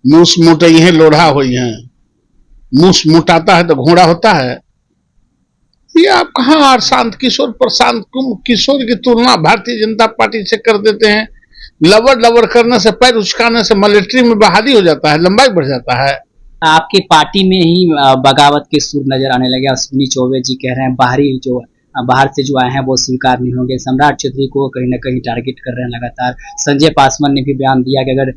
मूस मुटई है लोढ़ा हुई है। मूस मुटाता है तो घोड़ा होता है। ये आप कहाँ और शांत किशोर प्रशांत किशोर की तुलना भारतीय जनता पार्टी से कर देते हैं। लवर लवर करने से, पैर उचकाने से मिलिट्री में बहाली हो जाता है, लंबाई बढ़ जाता है। आपकी पार्टी में ही बगावत के सुर नजर आने लगे। अश्विनी चौबे जी कह रहे हैं बाहर से जो आए हैं वो स्वीकार नहीं होंगे। सम्राट चौधरी को कहीं ना कहीं टारगेट कर रहे हैं लगातार। संजय पासवान ने भी बयान दिया कि अगर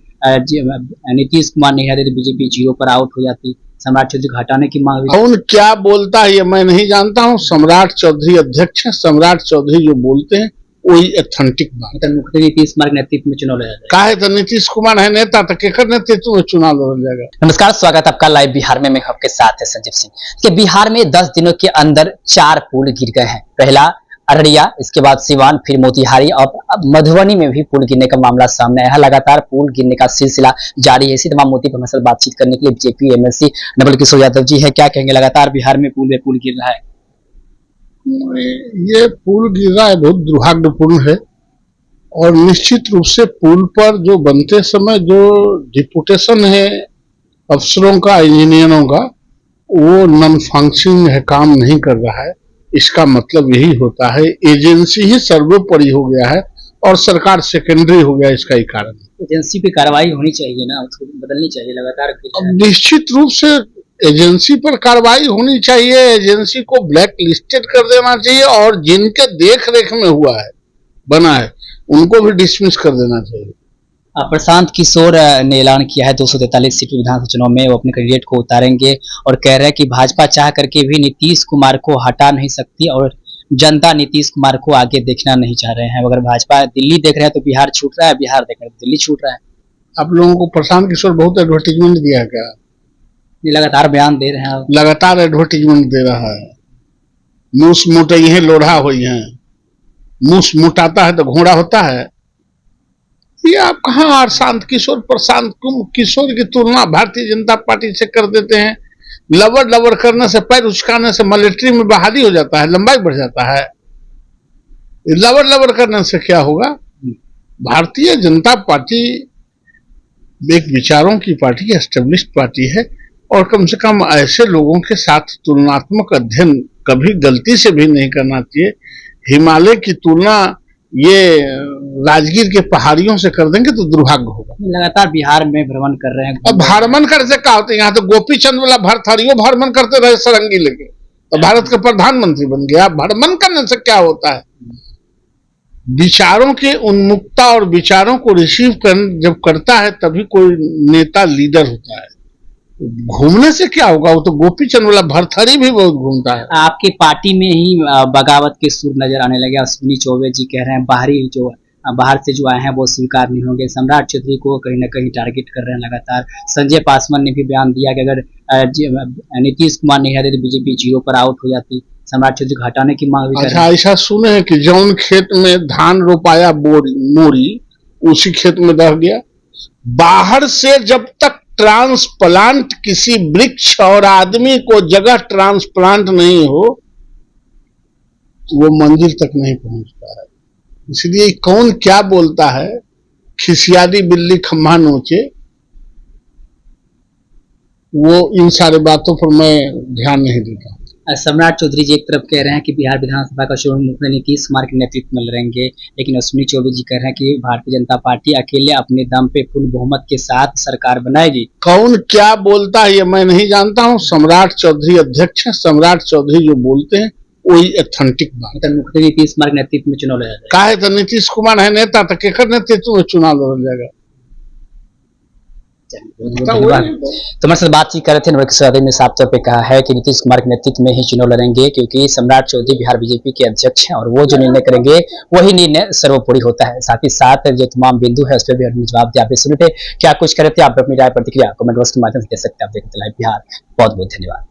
नीतीश कुमार नहीं रहते तो बीजेपी 0 पर आउट हो जाती। सम्राट चौधरी को हटाने की मांग। कौन क्या बोलता है ये मैं नहीं जानता हूँ। सम्राट चौधरी अध्यक्ष है। सम्राट चौधरी जो बोलते हैं वही ऑथेंटिक बात है। मुख्यमंत्री नीतीश कुमार के नेतृत्व में चुनाव लड़ा जाएगा। काहे तो नीतीश कुमार है नेता, तो केकर नेतृत्व में चुनाव लड़ा जाएगा। नमस्कार, स्वागत आपका लाइव बिहार में। मैं आपके साथ है संजीव सिंह। कि बिहार में 10 दिनों के अंदर 4 पुल गिर गए हैं। पहला अररिया, इसके बाद सिवान, फिर मोतिहारी और अब मधुबनी में भी पुल गिरने का मामला सामने आया है। लगातार पुल गिरने का सिलसिला जारी है। इसी तमाम मुद्दे पर हमारे साथ बातचीत करने के लिए बीजेपी एमएलसी नवल किशोर यादव जी है। क्या कहेंगे, लगातार बिहार में पुल गिर रहा है। ये पुल गिर रहा है, बहुत दुर्भाग्यपूर्ण है। और निश्चित रूप से पुल पर जो बनते समय जो डिपुटेशन है अफसरों का, इंजीनियरों का, वो नॉन फंक्शनिंग है, काम नहीं कर रहा है। इसका मतलब यही होता है एजेंसी ही सर्वोपरि हो गया है और सरकार सेकेंडरी हो गया। इसका ही कारण एजेंसी पे कार्रवाई होनी चाहिए ना, उसको बदलनी चाहिए लगातार। निश्चित रूप से एजेंसी पर कार्रवाई होनी चाहिए। एजेंसी को ब्लैक लिस्टेड कर देना चाहिए और जिनके देख रेख में हुआ है, बना है, उनको भी डिसमिस कर देना चाहिए। प्रशांत किशोर ने ऐलान किया है 243 सीट विधानसभा चुनाव में वो अपने कैंडिडेट को उतारेंगे और कह रहे हैं कि भाजपा चाह करके भी नीतीश कुमार को हटा नहीं सकती और जनता नीतीश कुमार को आगे देखना नहीं चाह रहे हैं। अगर भाजपा दिल्ली देख रहे हैं तो बिहार छूट रहा है, बिहार देख रहे हैं तो दिल्ली छूट रहा है। आप लोगों को प्रशांत किशोर बहुत एडवर्टीजमेंट दिया क्या? लगातार बयान दे रहे हैं, लगातार एडवर्टीजमेंट दे रहा है। मूस मुटई है लोढ़ा हुई है। मूस मुटाता है तो घोड़ा होता है। ये आप कहाँ और शांत किशोर प्रशांत किशोर की तुलना भारतीय जनता पार्टी से कर देते हैं। लवर लवर करने से, पैर उचकाने से मिलिट्री में बहाली हो जाता है, लंबाई बढ़ जाता है। लवर लवर करने से क्या होगा? भारतीय जनता पार्टी एक विचारों की पार्टी, एस्टेब्लिश्ड पार्टी है और कम से कम ऐसे लोगों के साथ तुलनात्मक अध्ययन कभी गलती से भी नहीं करना चाहिए। हिमालय की तुलना ये राजगीर के पहाड़ियों से कर देंगे तो दुर्भाग्य होगा। लगातार बिहार में भ्रमण कर रहे हैं। अब भ्रमण करने से क्या होता है? यहाँ तो गोपी चंद वाला भरथरियों भ्रमण करते रहे सरंगी लेके, तो भारत के प्रधानमंत्री बन गया। भ्रमण करने से क्या होता है? विचारों के उन्मुक्ता और विचारों को रिसीव कर जब करता है तभी कोई नेता लीडर होता है। घूमने से क्या होगा? वो तो गोपी चंद वाला भरथरी भी बहुत घूमता है। आपकी पार्टी में ही बगावत के सुर नजर आने लगे। अश्विनी चौबे जी कह रहे हैं बाहर से जो आए हैं वो स्वीकार नहीं होंगे। सम्राट चौधरी को कहीं ना कहीं टारगेट कर रहे हैं लगातार। संजय पासवान ने भी बयान दिया कि अगर नीतीश कुमार नहीं रहते तो बीजेपी 0 पर आउट हो जाती। सम्राट चौधरी को हटाने की मांग भी कर रहे हैं। अच्छा, ऐसा सुने हैं कि जौन खेत में धान रोपाया मोरी उसी खेत में दह गया। बाहर से जब तक ट्रांसप्लांट किसी वृक्ष और आदमी को जगह ट्रांसप्लांट नहीं हो वो मंजिल तक नहीं पहुंचता है। इसलिए कौन क्या बोलता है, खिसियादी बिल्ली खम्भा नोचे, वो इन सारे बातों पर मैं ध्यान नहीं देता। सम्राट चौधरी जी एक तरफ कह रहे हैं कि बिहार विधानसभा का चुनाव मुख्यमंत्री नीतीश कुमार के नेतृत्व में लड़ेंगे, लेकिन अश्विनी चौबे जी कह रहे हैं कि भारतीय जनता पार्टी अकेले अपने दम पे फुल बहुमत के साथ सरकार बनाएगी। कौन क्या बोलता है ये मैं नहीं जानता हूँ। सम्राट चौधरी अध्यक्ष है। सम्राट चौधरी जो बोलते हैं वही ऑथेंटिक बात है। मुख्यमंत्री नीतीश कुमार के नेतृत्व में चुनाव लड़ा जाएगा। काहे तो नीतीश कुमार है नेता, तो केकर नेतृत्व में चुनाव लड़ा जाएगा। तो हमारे साथ बातचीत कर रहे थे नवल किशोर यादव ने साफ तौर पे कहा है कि नीतीश कुमार के नेतृत्व में ही चुनाव लड़ेंगे, क्योंकि सम्राट चौधरी बिहार बीजेपी के अध्यक्ष हैं और वो जो निर्णय करेंगे वही निर्णय सर्वोपरि होता है। साथ ही साथ जो तमाम बिंदु है उस पर भी हमने जवाब दिया। आप इस पे क्या कुछ कर रहे थे, आप अपनी राय प्रतिक्रिया कमेंट बॉक्स के माध्यम से दे सकते हैं। आप देखते लाइव बिहार। बहुत बहुत धन्यवाद।